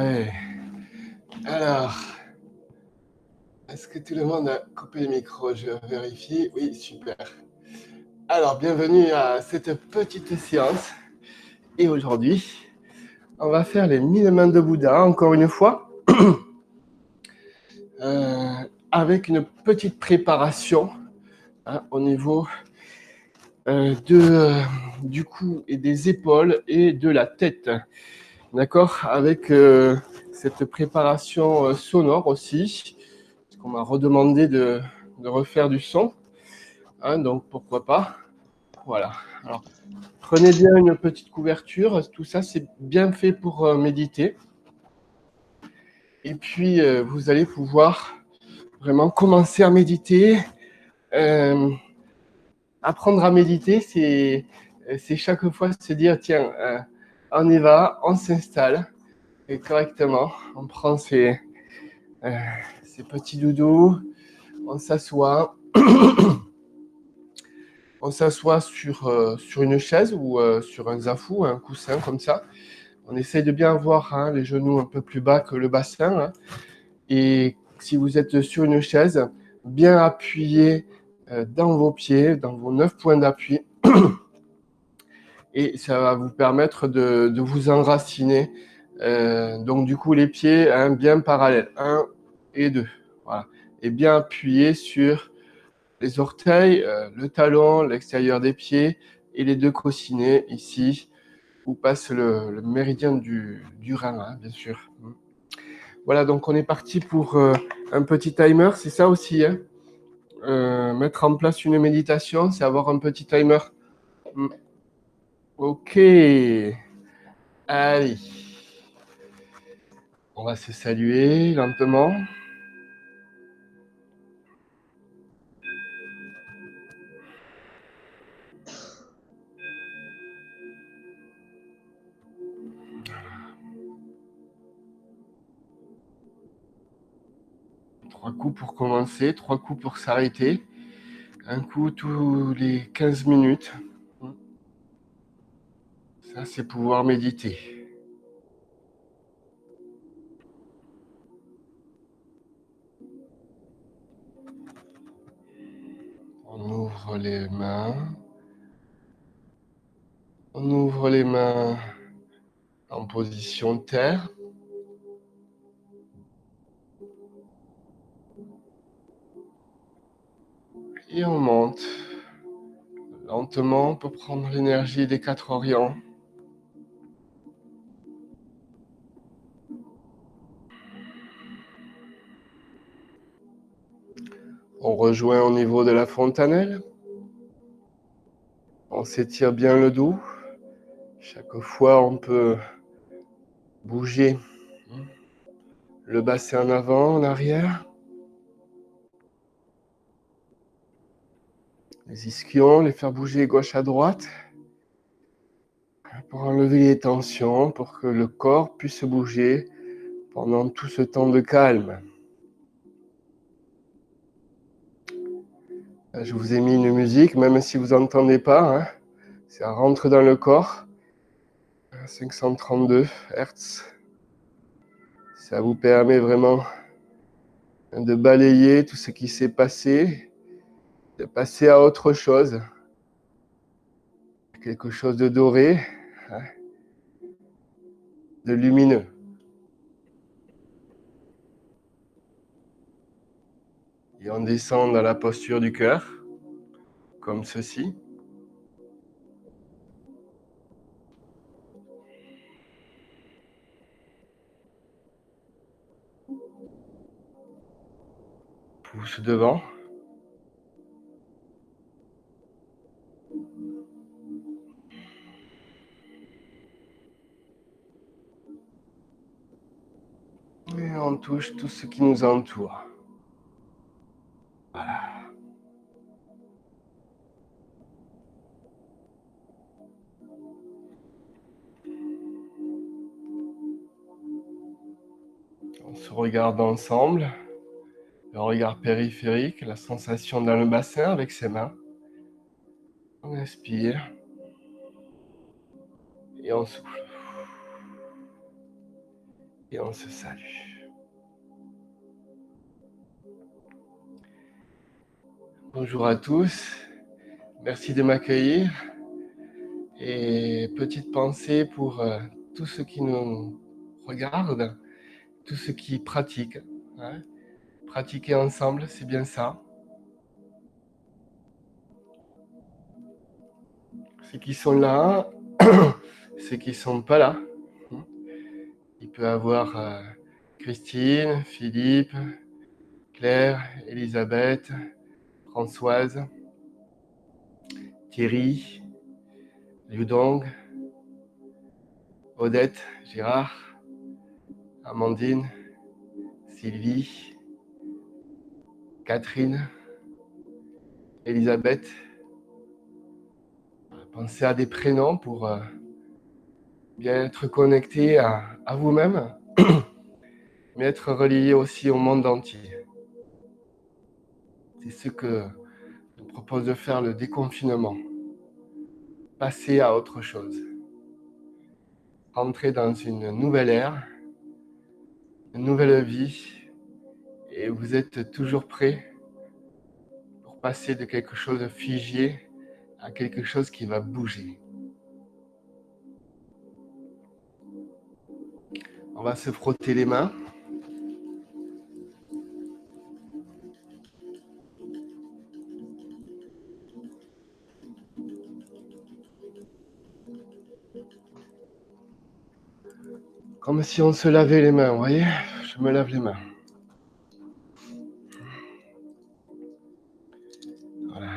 Ouais. Alors, est-ce que tout le monde a coupé le micro? Je vérifie. Oui, super. Alors, bienvenue à cette petite séance. Et aujourd'hui, on va faire les 1000 mains de Bouddha, encore une fois, avec une petite préparation au niveau du cou et des épaules et de la tête. D'accord? Avec cette préparation sonore aussi, parce qu'on m'a redemandé de refaire du son. Donc pourquoi pas. Voilà. Alors, prenez bien une petite couverture. Tout ça, c'est bien fait pour méditer. Et puis, vous allez pouvoir vraiment commencer à méditer. Apprendre à méditer, c'est chaque fois se dire, tiens, on y va, on s'installe et correctement. On prend ses petits doudous, on s'assoit. On s'assoit sur une chaise ou sur un zafou, un coussin comme ça. On essaye de bien avoir les genoux un peu plus bas que le bassin. Et si vous êtes sur une chaise, bien appuyé dans vos pieds, dans vos 9 points d'appui. Et ça va vous permettre de vous enraciner. Donc du coup, les pieds bien parallèles, 1 et 2. Voilà. Et bien appuyé sur les orteils, le talon, l'extérieur des pieds et les deux coussinets ici, où passe le méridien du rein, bien sûr. Voilà, donc on est parti pour un petit timer, c'est ça aussi. Mettre en place une méditation, c'est avoir un petit timer. Ok, allez. On va se saluer lentement. Trois coups pour commencer, 3 coups pour s'arrêter. Un coup tous les 15 minutes. Ça, c'est pouvoir méditer. On ouvre les mains. On ouvre les mains en position terre. Et on monte lentement pour prendre l'énergie des 4 orients. On rejoint au niveau de la fontanelle. On s'étire bien le dos. Chaque fois, on peut bouger le bassin en avant, en arrière. Les ischions, les faire bouger gauche à droite. Pour enlever les tensions, pour que le corps puisse bouger pendant tout ce temps de calme. Je vous ai mis une musique, même si vous n'entendez pas. Ça rentre dans le corps. 532 Hz. Ça vous permet vraiment de balayer tout ce qui s'est passé, de passer à autre chose. Quelque chose de doré, de lumineux. Et on descend dans la posture du cœur, comme ceci. Pouce devant. Et on touche tout ce qui nous entoure. Voilà. On se regarde ensemble. Le regard périphérique, la sensation dans le bassin avec ses mains. On inspire. Et on souffle. Et on se salue. Bonjour à tous. Merci de m'accueillir. Et petite pensée pour tous ceux qui nous regardent, tous ceux qui pratiquent. Hein. Pratiquer ensemble, c'est bien ça. Ceux qui sont là, ceux qui ne sont pas là. Il peut y avoir Christine, Philippe, Claire, Elisabeth, Françoise, Thierry, Liudong, Odette, Gérard, Amandine, Sylvie, Catherine, Elisabeth. Pensez à des prénoms pour bien être connecté à vous-même, mais être relié aussi au monde entier. C'est ce que nous propose de faire le déconfinement. Passer à autre chose. Entrer dans une nouvelle ère, une nouvelle vie, et vous êtes toujours prêt pour passer de quelque chose de figé à quelque chose qui va bouger. On va se frotter les mains. Comme si on se lavait les mains, vous voyez ? Je me lave les mains. Voilà.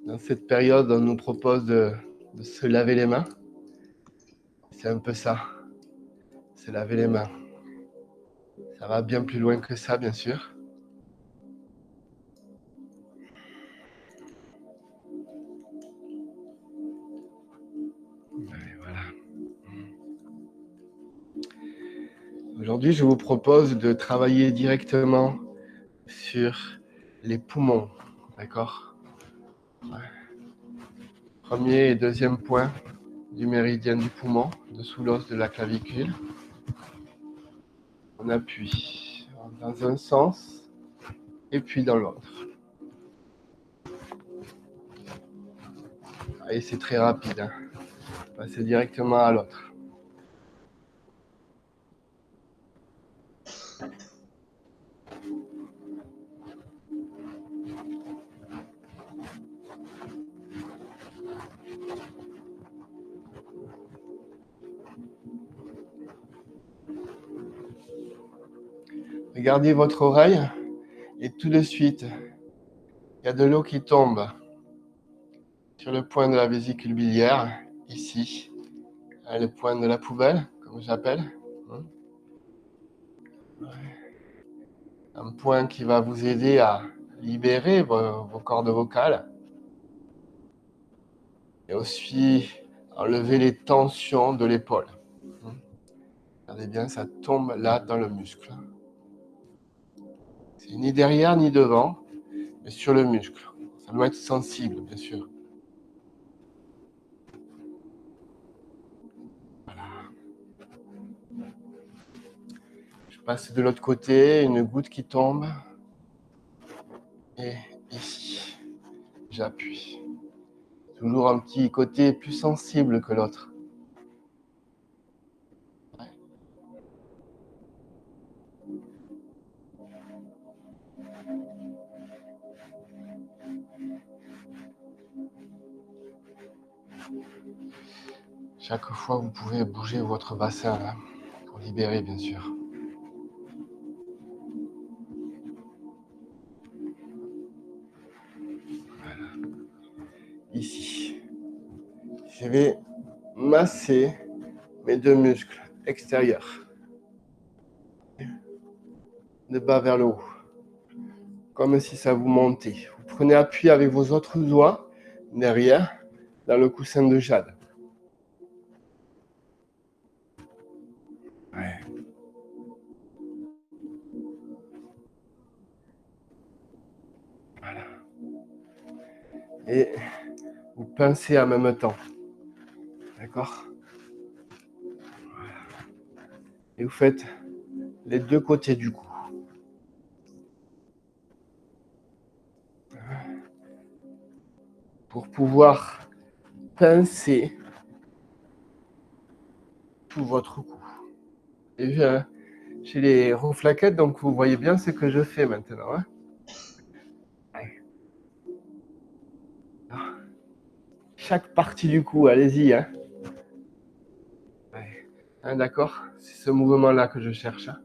Dans cette période, on nous propose de se laver les mains. C'est un peu ça, se laver les mains. Ça va bien plus loin que ça, bien sûr. Et voilà. Aujourd'hui, je vous propose de travailler directement sur les poumons, d'accord ? Ouais. Premier et deuxième point du méridien du poumon, dessous l'os de la clavicule. On appuie dans un sens et puis dans l'autre. Et c'est très rapide, hein. Passer directement à l'autre. Regardez votre oreille et tout de suite, il y a de l'eau qui tombe sur le point de la vésicule biliaire, ici, le point de la poubelle, comme j'appelle. Un point qui va vous aider à libérer vos cordes vocales et aussi enlever les tensions de l'épaule. Regardez bien, ça tombe là dans le muscle. C'est ni derrière ni devant, mais sur le muscle. Ça doit être sensible, bien sûr. Voilà. Je passe de l'autre côté, une goutte qui tombe. Et ici, j'appuie. Toujours un petit côté plus sensible que l'autre. Ouais. Chaque fois, vous pouvez bouger votre bassin là, pour libérer, bien sûr. Voilà. Ici, je vais masser mes deux muscles extérieurs, de bas vers le haut, comme si ça vous montait. Vous prenez appui avec vos autres doigts derrière, dans le coussin de jade. Ouais. Voilà. Et vous pincez en même temps. D'accord ? Voilà. Et vous faites les deux côtés du cou. Pour pouvoir pincer tout votre cou. Et j'ai les rouflaquettes, donc vous voyez bien ce que je fais maintenant. Hein. Chaque partie du cou, allez-y. Hein. Hein, d'accord? C'est ce mouvement-là que je cherche. Hein.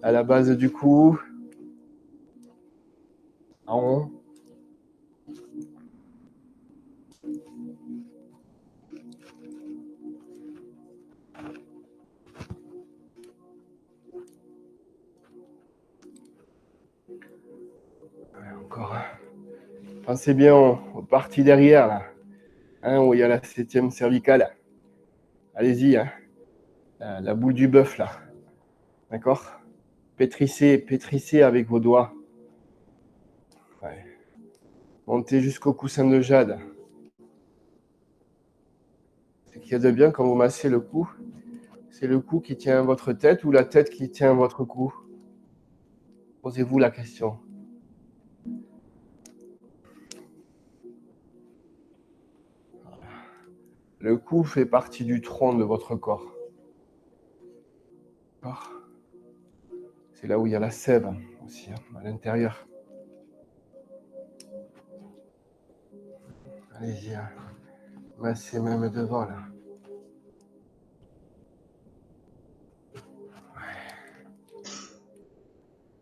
À la base du cou, en haut. Encore. Pensez bien aux parties derrière, là. Hein, où il y a la 7e cervicale. Allez-y. Hein. La boule du bœuf, là. D'accord? Pétrissez avec vos doigts. Ouais. Montez jusqu'au coussin de jade. Ce qu'il y a de bien quand vous massez le cou, c'est le cou qui tient votre tête ou la tête qui tient votre cou? Posez-vous la question. Le cou fait partie du tronc de votre corps. C'est là où il y a la sève aussi, hein, à l'intérieur. Allez-y, hein. Massez même devant là. Ouais.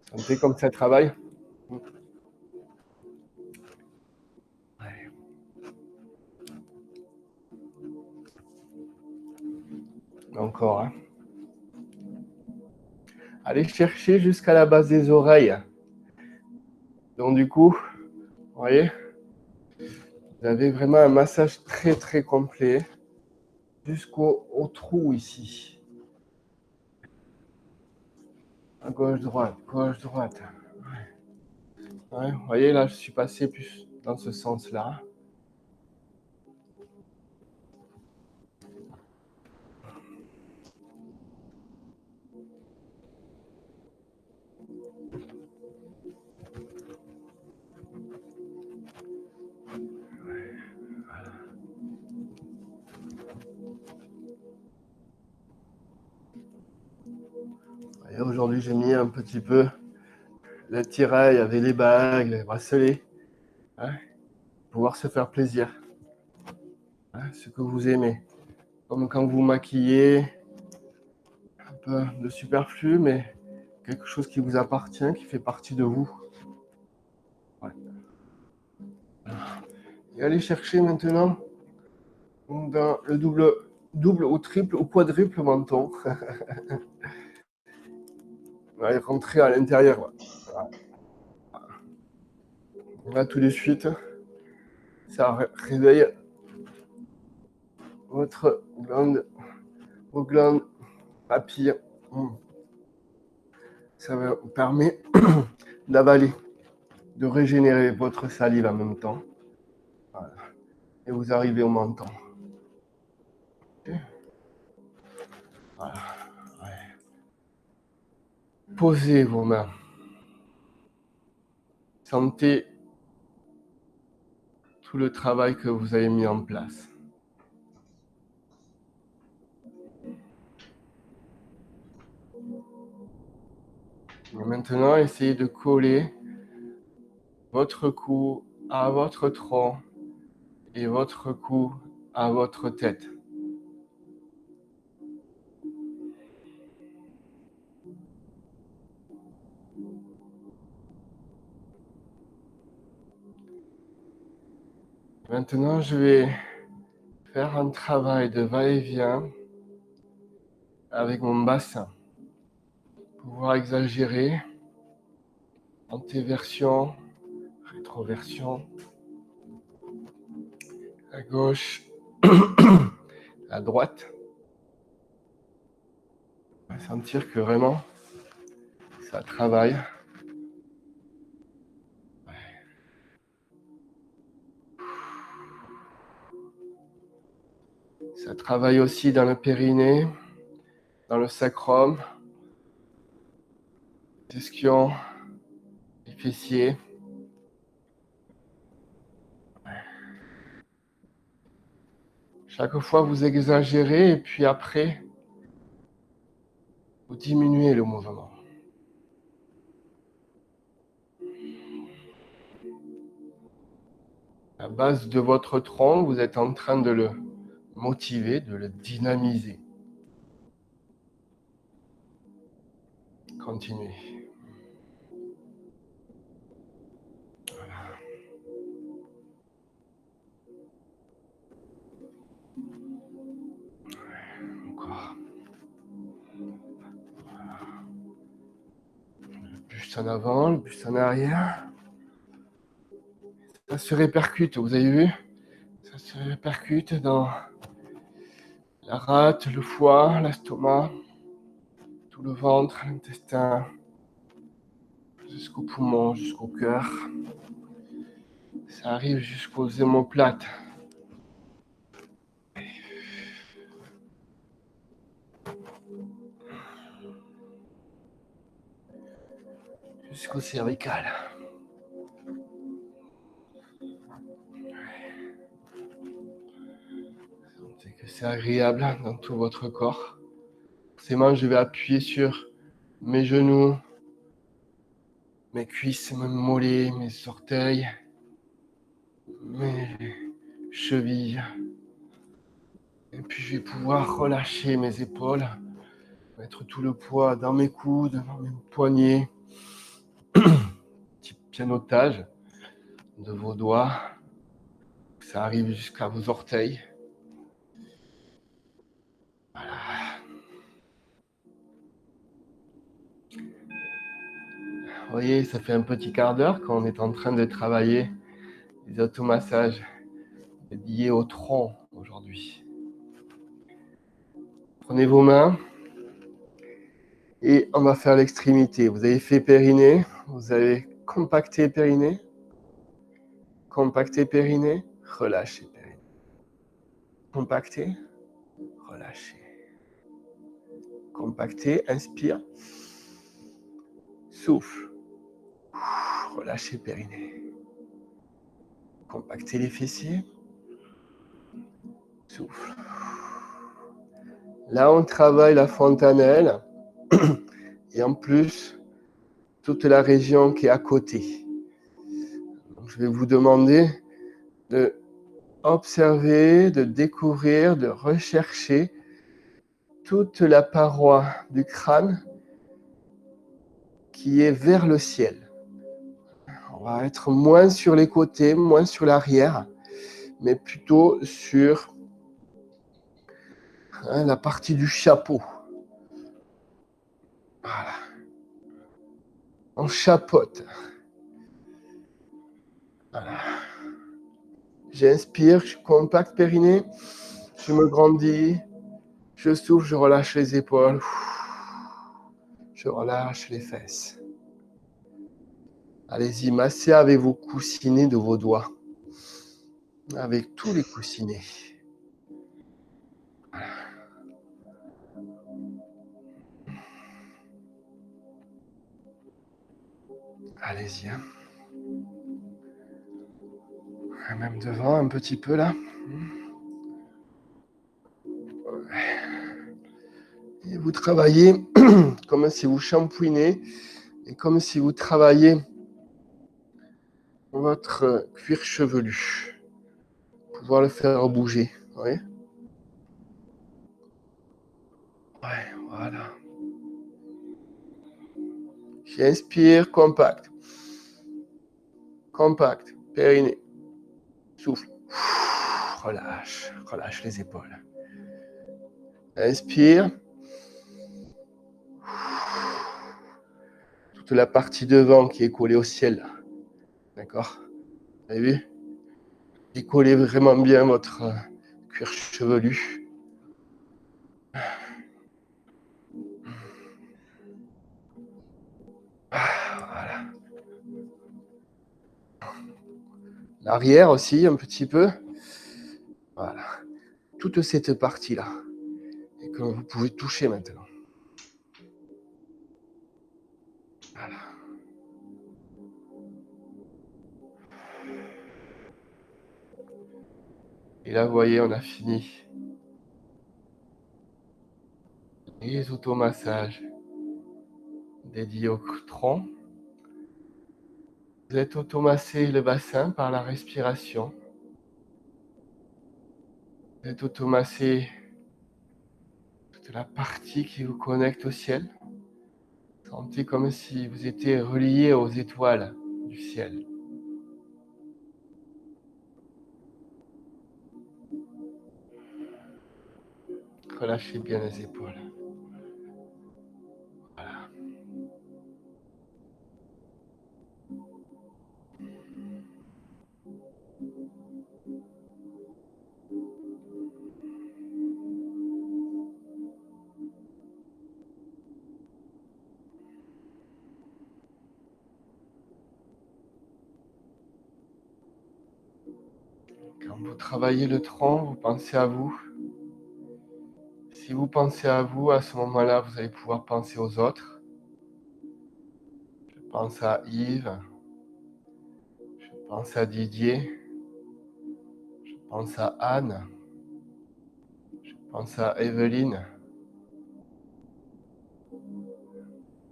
Sentez comme ça travaille. Ouais. Encore. Hein. Allez chercher jusqu'à la base des oreilles. Donc du coup, vous voyez, vous avez vraiment un massage très très complet jusqu'au trou ici. À gauche, droite, gauche, droite. Ouais, vous voyez, là, je suis passé plus dans ce sens-là. Et aujourd'hui, j'ai mis un petit peu le tirail avec les bagues, les bracelets. Hein, pouvoir se faire plaisir. Hein, ce que vous aimez. Comme quand vous maquillez, un peu de superflu, mais quelque chose qui vous appartient, qui fait partie de vous. Ouais. Et allez chercher maintenant dans le double ou triple ou quadruple menton. Allez rentrer à l'intérieur. Là, tout de suite, ça réveille votre glande, vos glandes papilles. Ça vous permet d'avaler, de régénérer votre salive en même temps. Voilà. Et vous arrivez au menton. Okay. Voilà. Ouais. Posez vos mains. Sentez tout le travail que vous avez mis en place. Et maintenant, essayez de coller votre cou à votre tronc et votre cou à votre tête. Maintenant, je vais faire un travail de va-et-vient avec mon bassin. Pouvoir exagérer, antéversion, rétroversion, à gauche, à droite. On va sentir que vraiment, ça travaille. travaille aussi dans le périnée, dans le sacrum, les ischions, les fessiers. Chaque fois, vous exagérez et puis après, vous diminuez le mouvement. La base de votre tronc, vous êtes en train de le motiver, de le dynamiser. Continuez. Voilà. Encore. Voilà. Le buste en avant, le buste en arrière. Ça se répercute, vous avez vu? Ça se répercute dans la rate, le foie, l'estomac, tout le ventre, l'intestin, jusqu'au poumon, jusqu'au cœur. Ça arrive jusqu'aux omoplates. Jusqu'au cervical. Sentez que c'est agréable dans tout votre corps. Forcément, je vais appuyer sur mes genoux, mes cuisses, mes mollets, mes orteils, mes chevilles. Et puis je vais pouvoir relâcher mes épaules, mettre tout le poids dans mes coudes, dans mes poignets. Petit pianotage de vos doigts. Ça arrive jusqu'à vos orteils. Voilà. Vous voyez, ça fait un petit quart d'heure qu'on est en train de travailler les automassages liés au tronc aujourd'hui. Prenez vos mains et on va faire l'extrémité. Vous avez fait périnée, vous avez compacté périnée, relâchez périnée. Compacté, relâchez. Compacté, inspire, souffle, relâchez périnée. Compactez les fessiers, souffle. Là, on travaille la fontanelle et en plus, toute la région qui est à côté. Donc, je vais vous demander de observer, de découvrir, de rechercher toute la paroi du crâne qui est vers le ciel. On va être moins sur les côtés, moins sur l'arrière, mais plutôt sur la partie du chapeau. Voilà. On chapeaute. Voilà. J'inspire, je compacte périnée, je me grandis, je souffle, je relâche les épaules, je relâche les fesses. Allez-y, massez avec vos coussinets de vos doigts, avec tous les coussinets. Voilà. Allez-y. Hein. Même devant, un petit peu là. Et vous travaillez comme si vous shampouinez et comme si vous travaillez votre cuir chevelu. Pouvoir le faire bouger. Oui. Ouais, voilà. J'inspire, compacte. Compacte, périnée. Souffle. Relâche, relâche les épaules. Inspire. Toute la partie devant qui est collée au ciel. D'accord? Vous avez vu? Décollez vraiment bien votre cuir chevelu. Voilà. L'arrière aussi, un petit peu. Voilà. toute cette partie-là et que vous pouvez toucher maintenant. Voilà. Et là, vous voyez, on a fini les automassages dédiés au tronc. Vous êtes automassé le bassin par la respiration. Vous êtes automassé toute la partie qui vous connecte au ciel. Sentez comme si vous étiez relié aux étoiles du ciel. Relâchez bien les épaules. Voilà. Quand vous travaillez le tronc, vous pensez à vous. Si vous pensez à vous, à ce moment-là, vous allez pouvoir penser aux autres. Je pense à Yves. Je pense à Didier. Je pense à Anne. Je pense à Evelyne.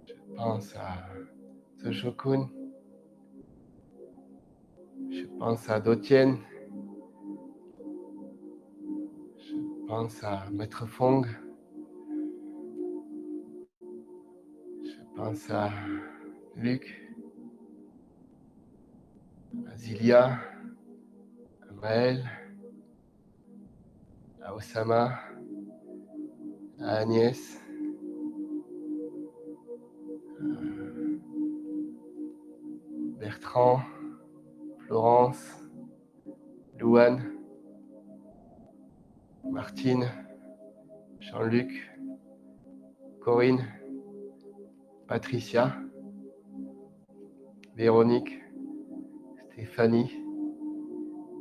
Je pense à Sejokun. Je pense à Dotienne. Je pense à Maître Fong. Je pense à Luc, à Zilia, à Maël, à Osama, à Agnès, à Bertrand, Florence, Louane, Martine, Jean-Luc, Corinne, Patricia, Véronique, Stéphanie,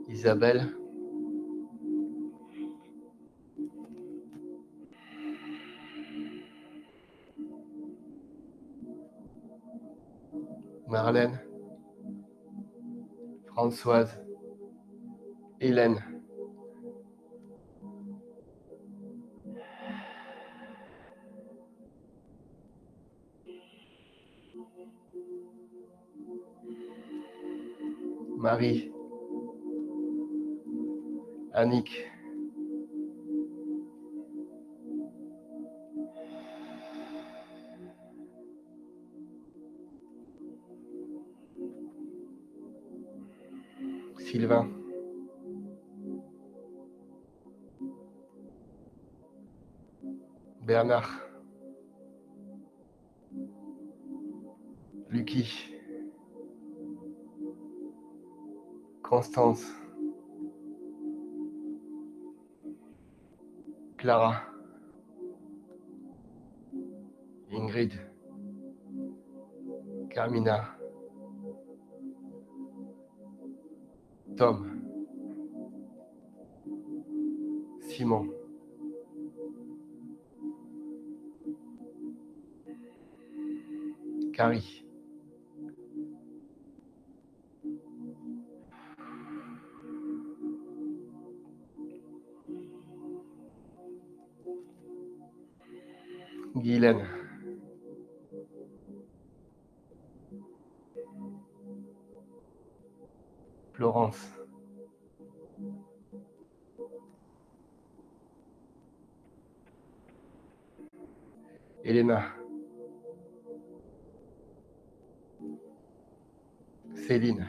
Isabelle, Marlène, Françoise, Hélène, Marie, Annick, Sylvain, Bernard, Lucky, Constance, Clara, Ingrid, Carmina, Tom, Simon, Carrie, Guylaine, Florence, Elena, Céline,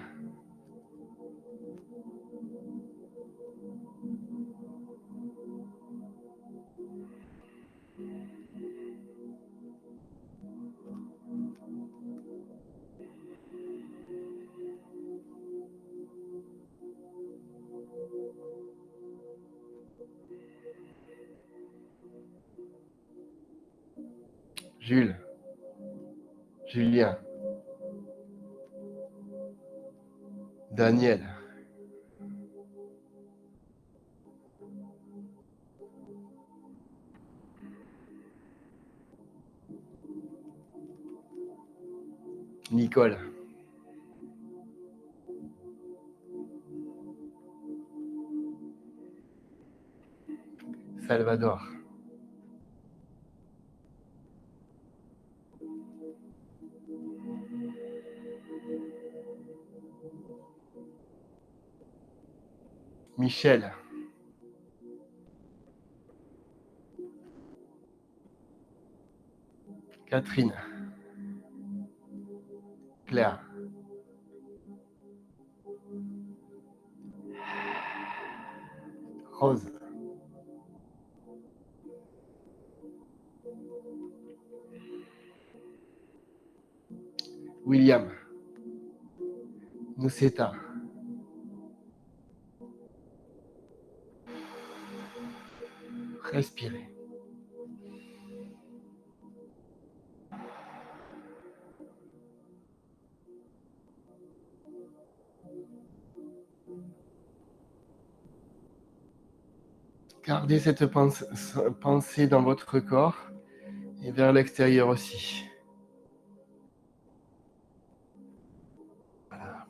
Jules, Julien, Daniel, Nicole. Salvador. Michel. Catherine. Claire. Rose. William. Noceta. Respirez. Gardez cette pensée dans votre corps et vers l'extérieur aussi. Voilà.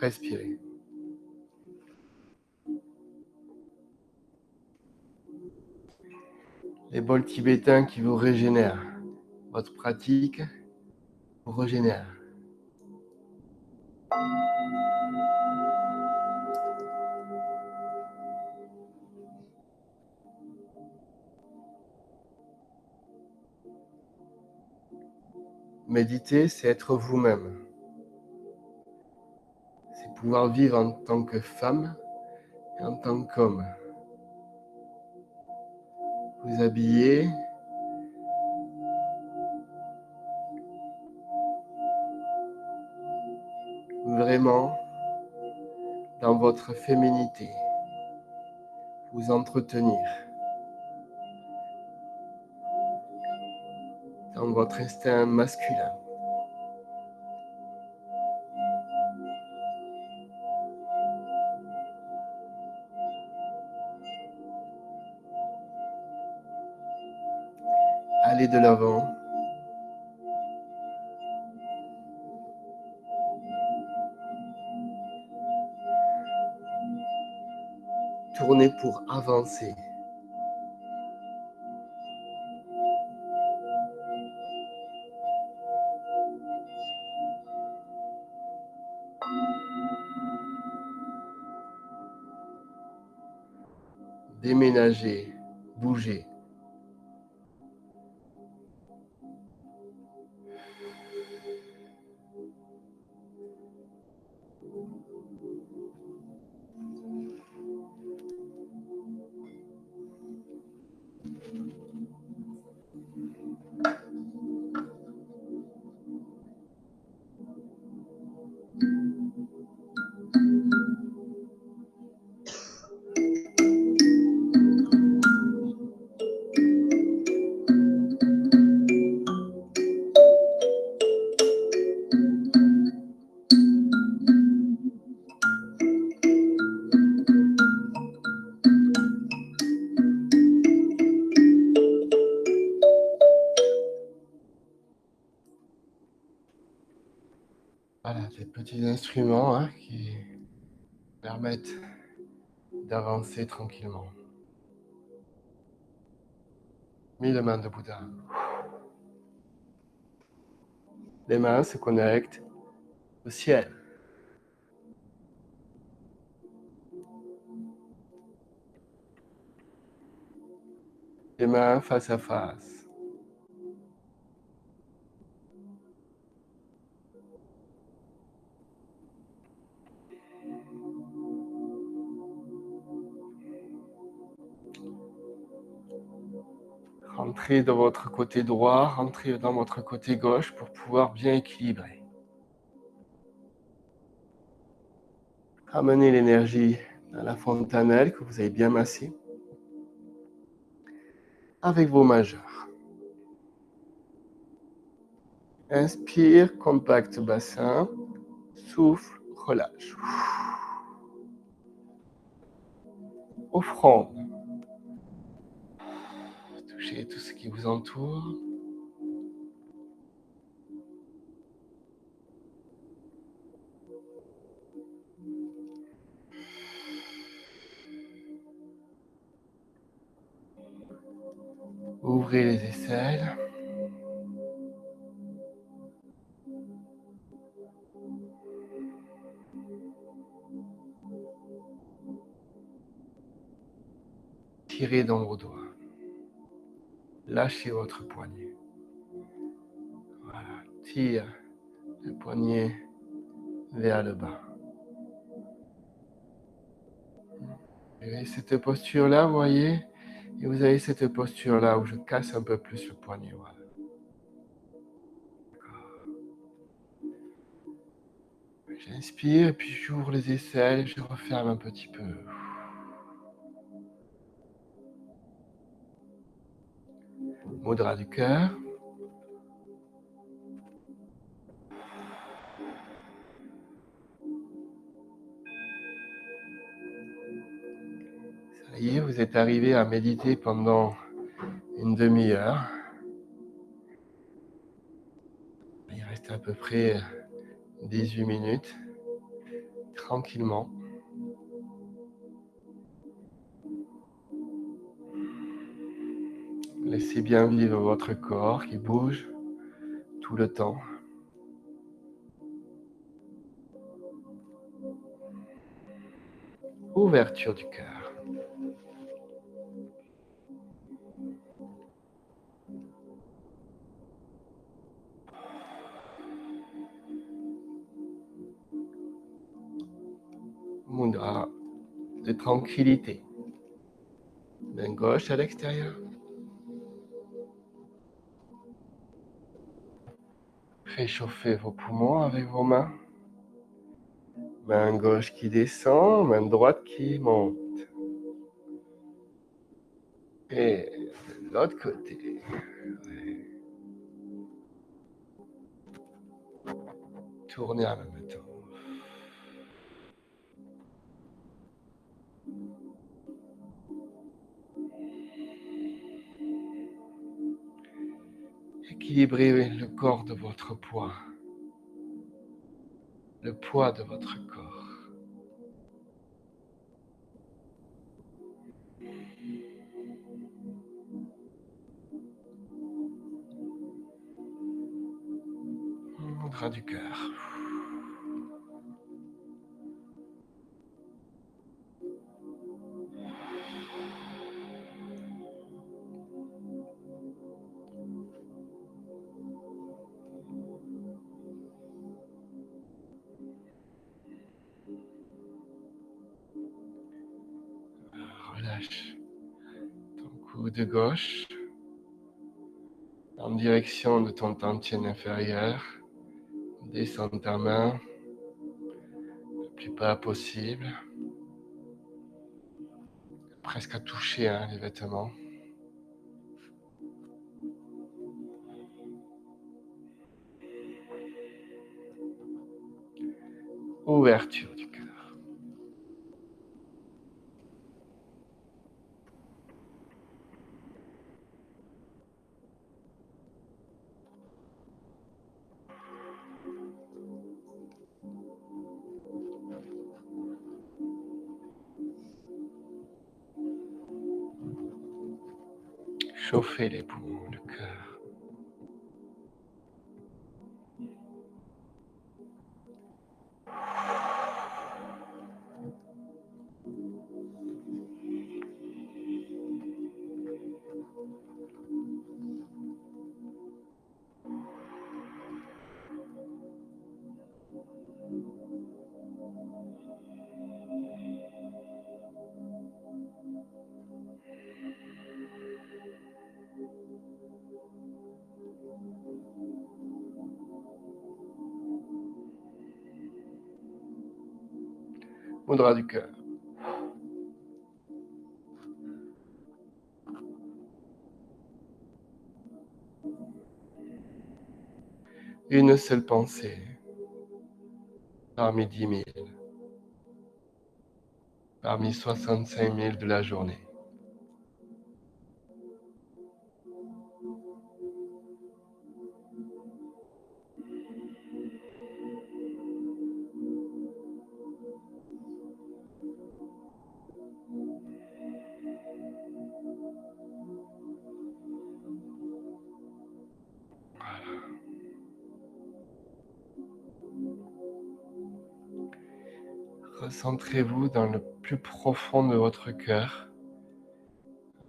Respirez. Les bols tibétains qui vous régénèrent. Votre pratique vous régénère. Méditer, c'est être vous-même. C'est pouvoir vivre en tant que femme et en tant qu'homme. Vous habiller, vraiment dans votre féminité. Vous entretenir dans votre instinct masculin. Allez de l'avant. Tournez pour avancer. Déménager, bouger. Voilà, des petits instruments qui permettent d'avancer tranquillement. Mille mains de Bouddha. Les mains se connectent au ciel. Les mains face à face. Rentrez dans votre côté droit, rentrez dans votre côté gauche pour pouvoir bien équilibrer. Ramenez l'énergie dans la fontanelle que vous avez bien massée avec vos majeurs. Inspire, compacte bassin. Souffle, relâche. Offrande. Touchez tout ce qui vous entoure. Ouvrez les aisselles. Tirez dans vos doigts. Lâchez votre poignet. Voilà. Tire le poignet vers le bas. Et cette posture-là, vous voyez, et vous avez cette posture-là où je casse un peu plus le poignet. Voilà. J'inspire et puis j'ouvre les aisselles, je referme un petit peu. Mudra du cœur. Ça y est, vous êtes arrivé à méditer pendant une demi-heure. Il reste à peu près 18 minutes, tranquillement. Laissez bien vivre votre corps qui bouge tout le temps. Ouverture du cœur. Mudra de tranquillité. Main gauche à l'extérieur. Faites chauffer vos poumons avec vos mains. Main gauche qui descend, main droite qui monte. Et de l'autre côté. Tournez en même temps. Équilibrez le corps de votre poids. Le poids de votre corps. Mudra du cœur. Relâche ton coude gauche en direction de ton tantien inférieur. Descends ta main le plus bas possible. Presque à toucher les vêtements. Ouverture du cœur. Chauffez les poumons, le cœur. Mudra du cœur. Une seule pensée parmi 10 000, parmi 65 000 de la journée. Recentrez-vous dans le plus profond de votre cœur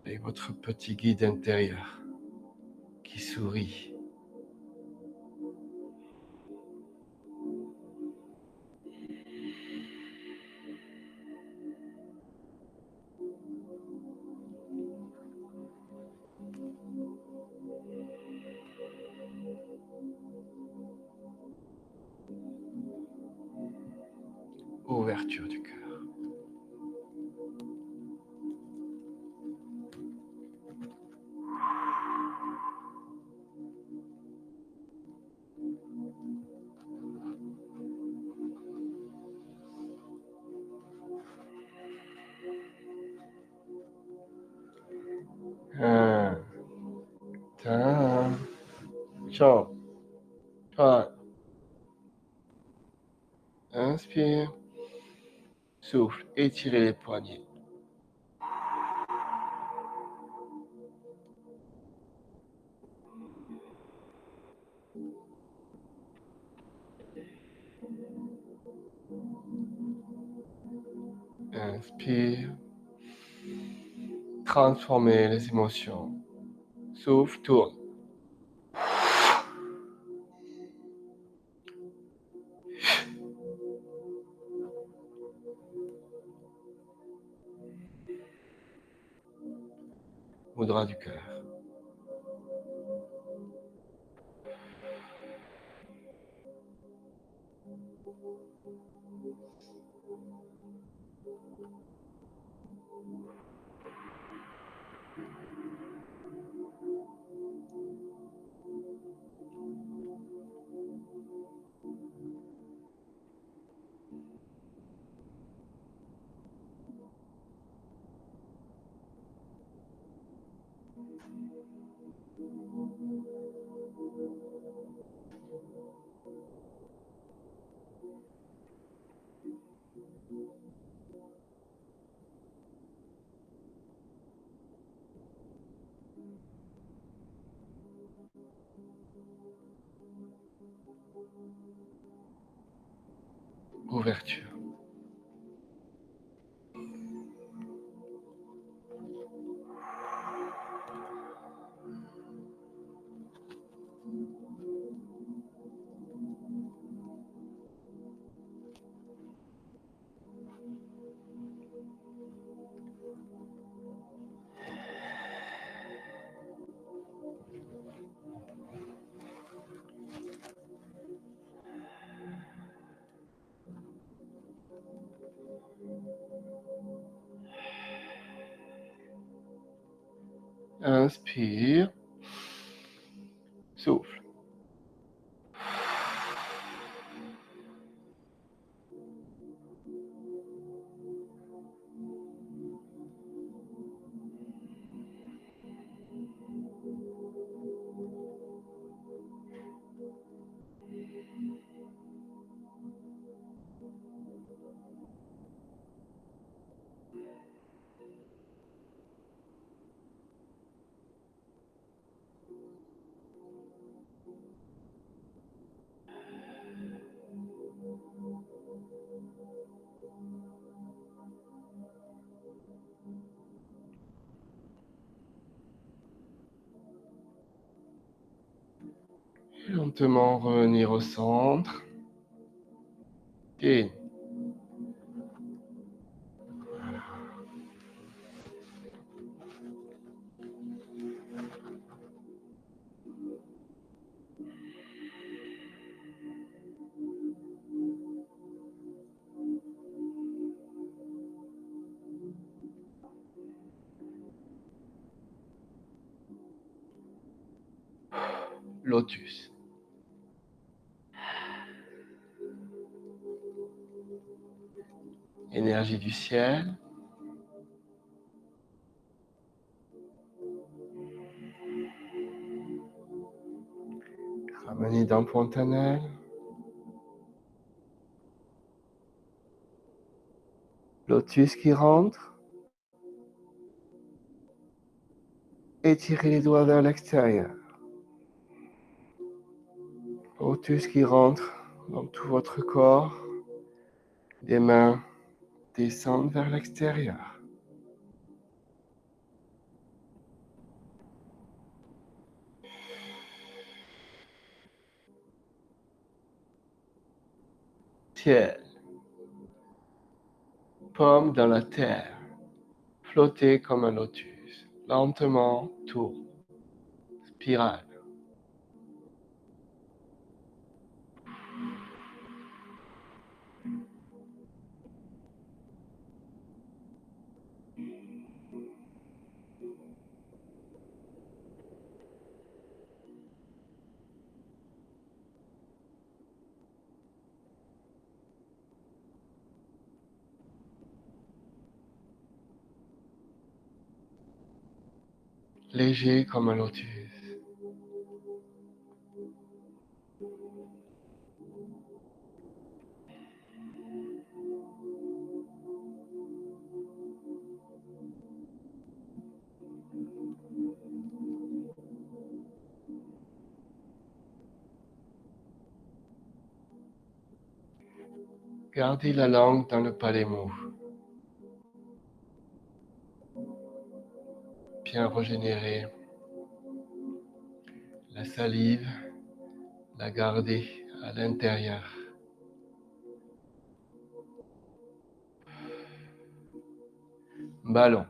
avec votre petit guide intérieur qui sourit. Ouverture du cœur. Ciao. Inspire. Souffle. Étirez les poignets. Inspire. Transformez les émotions. Souffle, tourne. Mudra du cœur. Ouverture. Inspire. Souffle. Et lentement revenir au centre. Et lotus. Énergie du ciel. Ramenez dans Fontanelle. Lotus qui rentre. Étirez les doigts vers l'extérieur. Lotus qui rentre dans tout votre corps. Les mains descendent vers l'extérieur. Ciel. Pomme dans la terre. Flottez comme un lotus. Lentement tourne. Spirale. Léger comme un lotus. Gardez la langue dans le palais mou. Bien régénérer. La salive, la garder à l'intérieur. Ballon.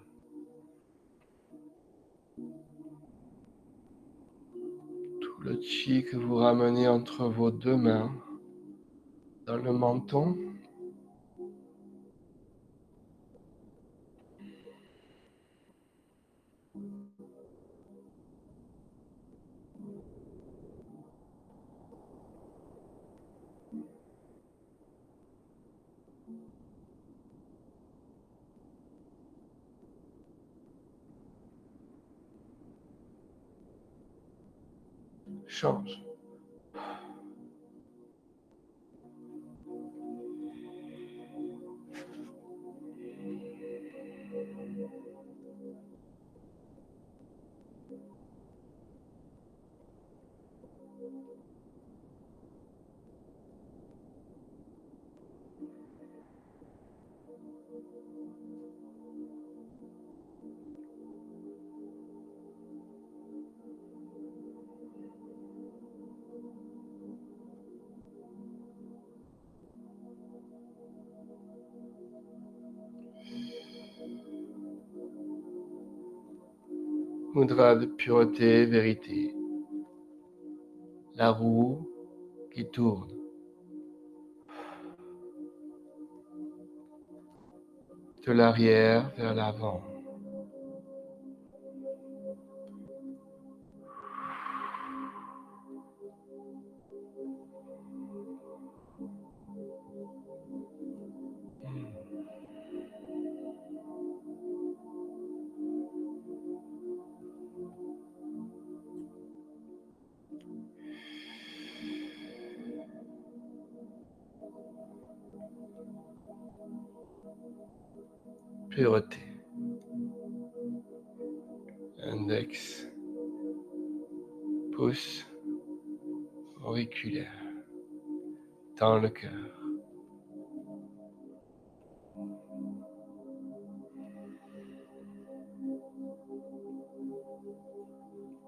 Tout le chi que vous ramenez entre vos deux mains, dans le menton. Change. Mudra de pureté, vérité. La roue qui tourne. De l'arrière vers l'avant. Pureté. Index. Pouce auriculaire. Dans le cœur.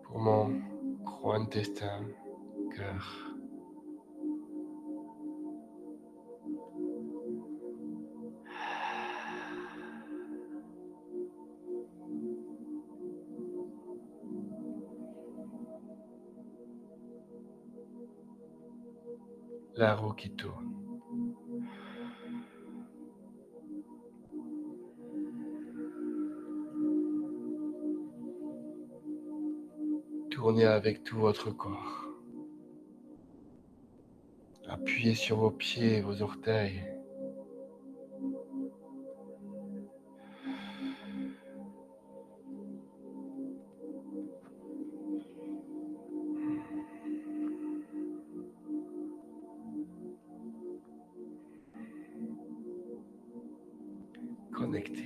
Pour mon gros intestin, cœur. La roue qui tourne. Tournez avec tout votre corps. Appuyez sur vos pieds, vos orteils. Connecté.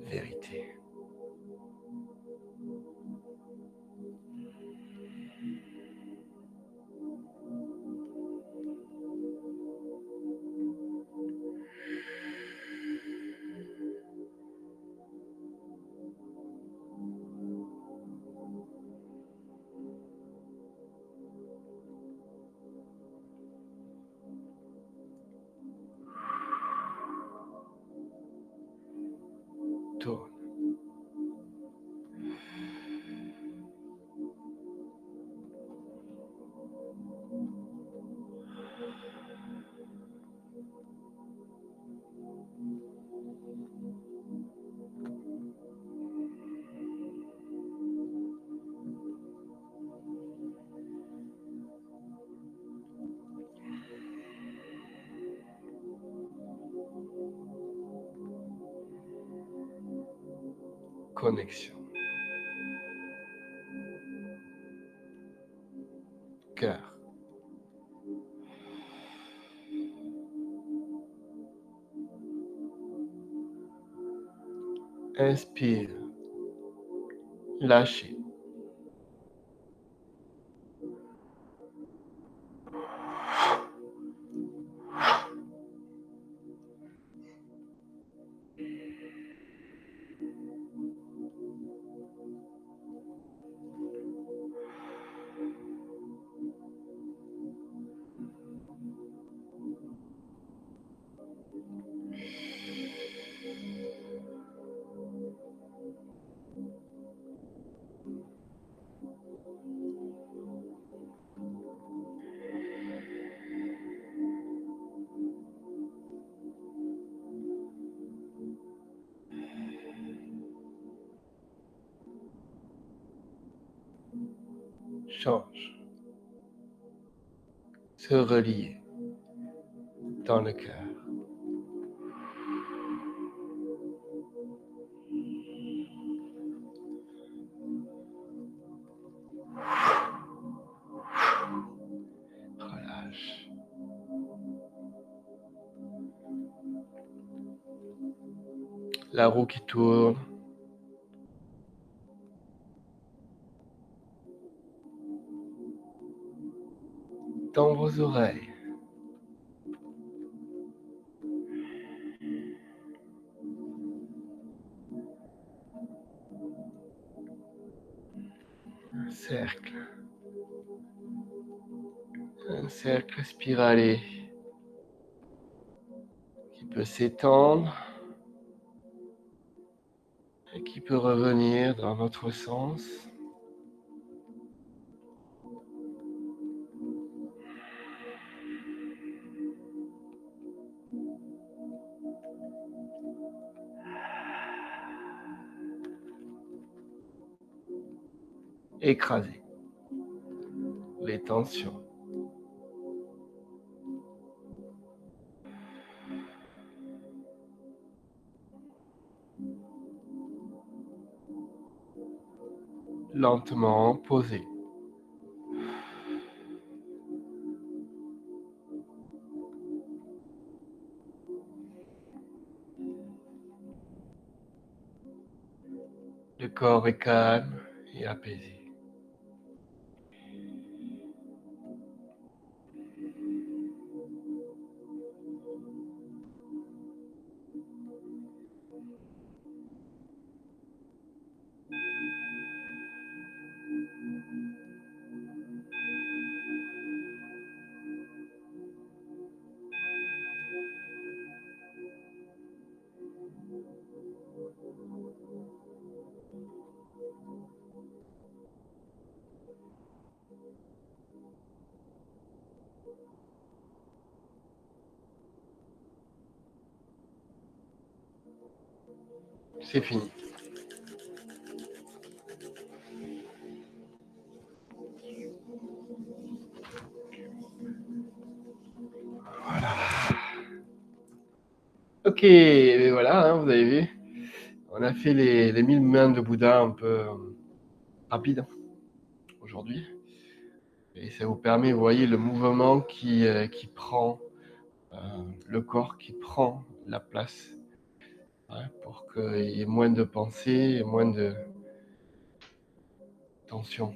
Vérité. Tourne. Connexion. Cœur. Inspire. Lâchez. Change. Se relier dans le cœur. Relâche. La roue qui tourne. Dans vos oreilles. Un cercle. Un cercle spiralé qui peut s'étendre et qui peut revenir dans notre sens. Écraser les tensions. Lentement poser. Le corps est calme et apaisé. C'est fini. Ok, et voilà, hein, vous avez vu. On a fait les 1000 mains de Bouddha un peu rapide aujourd'hui. Et ça vous permet, vous voyez, le mouvement qui prend, le corps qui prend la place, hein, pour qu'il y ait moins de pensées et moins de tension.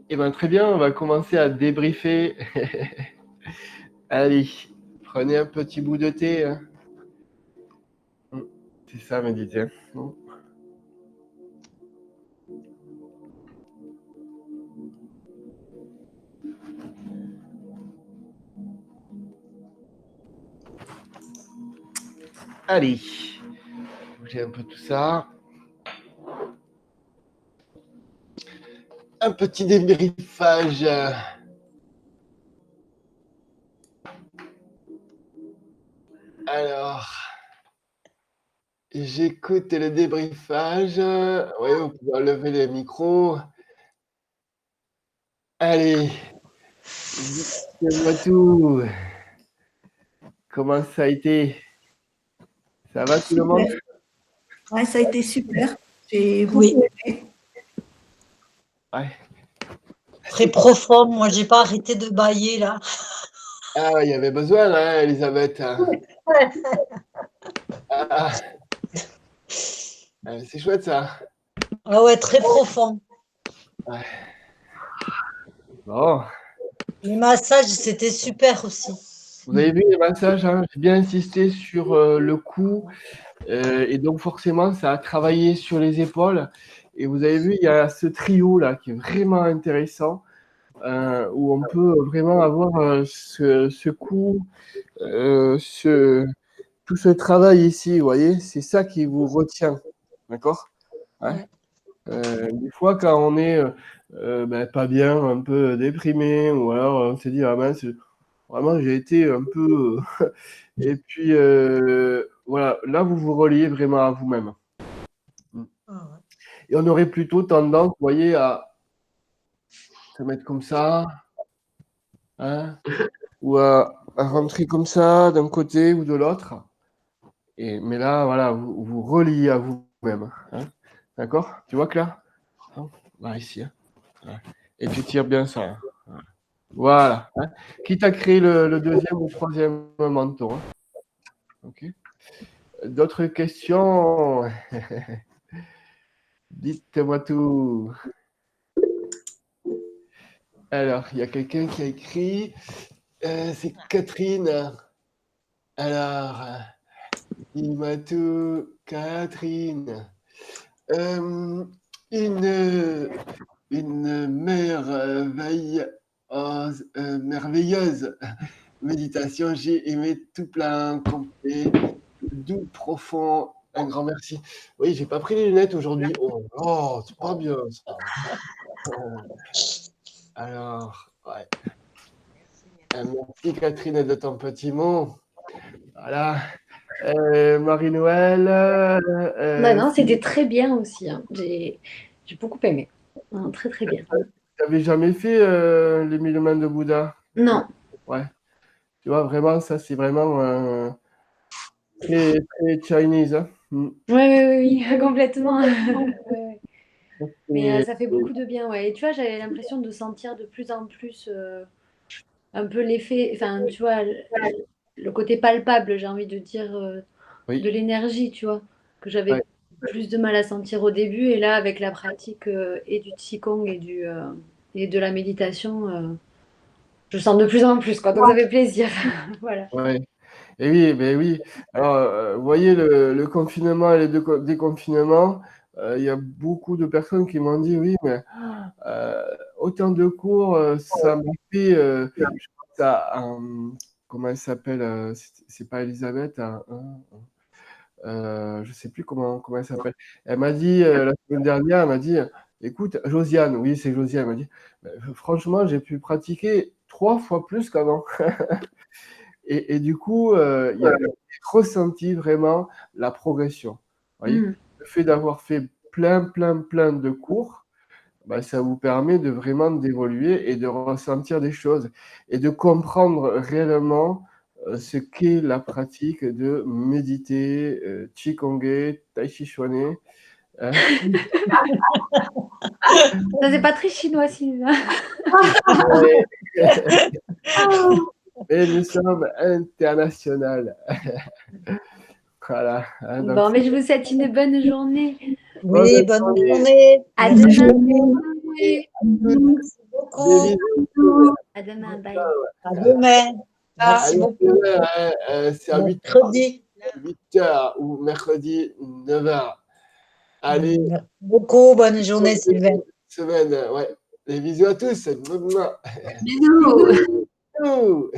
Et bien très bien, on va commencer à débriefer. Allez, prenez un petit bout de thé. Hein. C'est ça, méditer. Allez, bougez un peu tout ça. Un petit débriefage. Alors, j'écoute le débriefage. Oui, vous pouvez enlever les micros. Allez, dites-moi tout. Comment ça a été? Ça va tout le monde? Ouais, ça a été super. J'ai beaucoup aimé. Ouais. Très profond, moi j'ai pas arrêté de bailler là. Ah, il y avait besoin, hein, Elisabeth. Ah, c'est chouette ça. Ah ouais, très profond. Ouais. Bon. Les massages, c'était super aussi. Vous avez vu les massages, hein, j'ai bien insisté sur le cou. Et donc forcément, ça a travaillé sur les épaules. Et vous avez vu, il y a ce trio-là qui est vraiment intéressant, où on peut vraiment avoir ce cou, tout ce travail ici, vous voyez, c'est ça qui vous retient, d'accord, ouais. Des fois, quand on est pas bien, un peu déprimé, ou alors on se dit, ah mince, vraiment, j'ai été un peu... et puis, voilà, là, vous vous reliez vraiment à vous-même. Et on aurait plutôt tendance, vous voyez, à se mettre comme ça, hein, ou à rentrer comme ça d'un côté ou de l'autre. Mais là, voilà, vous vous reliez à vous-même. Hein, d'accord? Tu vois, Claire? Là, ici. Hein, voilà. Et tu tires bien ça. Hein, voilà. Hein. Quitte à créer le deuxième ou troisième menton. Hein. Ok. D'autres questions? Dites-moi tout. Alors, il y a quelqu'un qui a écrit. C'est Catherine. Alors, dis-moi tout, Catherine. Une merveilleuse méditation. J'ai aimé tout plein, complet, doux, profond. Un grand merci. Oui, j'ai pas pris les lunettes aujourd'hui. Oh, c'est pas bien ça. Alors, ouais. Merci Catherine de ton petit mot. Voilà. Marie-Noël. Non, c'était très bien aussi. Hein. J'ai beaucoup aimé. Non, très, très bien. Tu n'avais jamais fait les 1000 mains de Bouddha? Non. Ouais. Tu vois, vraiment, ça, c'est vraiment très, très Chinese. Hein. Oui, complètement. Mais Et, ça fait beaucoup de bien, ouais. Et tu vois, j'avais l'impression de sentir de plus en plus un peu l'effet, enfin, tu vois, le côté palpable, j'ai envie de dire, oui, de l'énergie, tu vois, que ouais, j'avais plus de mal à sentir au début. Et là, avec la pratique et du Qigong et de la méditation, je sens de plus en plus, quoi. Donc ça fait plaisir. Voilà. ouais. Et oui, ben oui. Alors, vous voyez, le confinement et le déconfinement, il y a beaucoup de personnes qui m'ont dit, oui, mais autant de cours, ça m'a fait, je pense comment elle s'appelle, c'est pas Elisabeth, je sais plus comment elle s'appelle. Elle m'a dit la semaine dernière, elle m'a dit, écoute, Josiane, oui, c'est Josiane, elle m'a dit, franchement, j'ai pu pratiquer 3 fois plus qu'avant. Et du coup, il y a ressenti vraiment la progression. Vous voyez, le fait d'avoir fait plein de cours, bah, ça vous permet de vraiment d'évoluer et de ressentir des choses et de comprendre réellement ce qu'est la pratique de méditer, Qigongé, Tai Chi Chuané. Hein. Ça, c'est pas très chinois, Sylvain. Mais nous sommes internationaux. Voilà. Hein, donc, Bon, mais je vous souhaite une bonne journée. Oui, bonne journée. À Merci demain. beaucoup. des bisous. À demain. Bye. À demain. Merci Allez, beaucoup. demain, hein, c'est à 8 Mercredi. 8h ou mercredi 9h. Allez, Merci beaucoup. Bonne journée, Sylvain. semaine, ouais. Des bisous à tous. Bisous. Bisous.